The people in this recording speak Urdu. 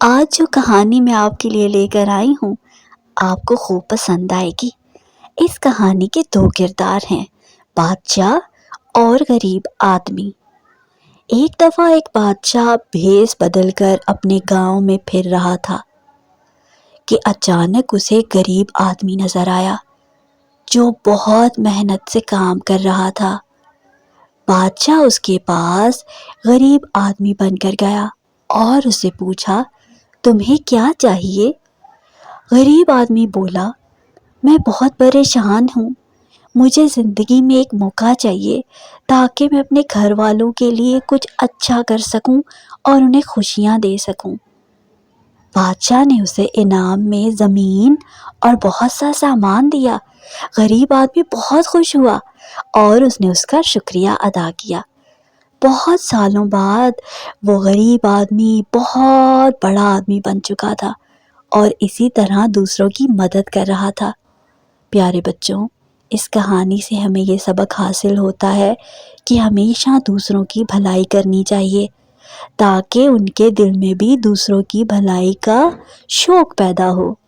آج جو کہانی میں آپ کے لیے لے کر آئی ہوں آپ کو خوب پسند آئے گی۔ اس کہانی کے دو کردار ہیں، بادشاہ اور غریب آدمی۔ ایک دفعہ ایک بادشاہ بھیس بدل کر اپنے گاؤں میں پھر رہا تھا کہ اچانک اسے غریب آدمی نظر آیا جو بہت محنت سے کام کر رہا تھا۔ بادشاہ اس کے پاس غریب آدمی بن کر گیا اور اسے پوچھا، تمہیں کیا چاہیے؟ غریب آدمی بولا، میں بہت پریشان ہوں، مجھے زندگی میں ایک موقع چاہیے تاکہ میں اپنے گھر والوں کے لیے کچھ اچھا کر سکوں اور انہیں خوشیاں دے سکوں۔ بادشاہ نے اسے انعام میں زمین اور بہت سا سامان دیا۔ غریب آدمی بہت خوش ہوا اور اس نے اس کا شکریہ ادا کیا۔ بہت سالوں بعد وہ غریب آدمی بہت بڑا آدمی بن چکا تھا اور اسی طرح دوسروں کی مدد کر رہا تھا۔ پیارے بچوں، اس کہانی سے ہمیں یہ سبق حاصل ہوتا ہے کہ ہمیشہ دوسروں کی بھلائی کرنی چاہیے تاکہ ان کے دل میں بھی دوسروں کی بھلائی کا شوق پیدا ہو۔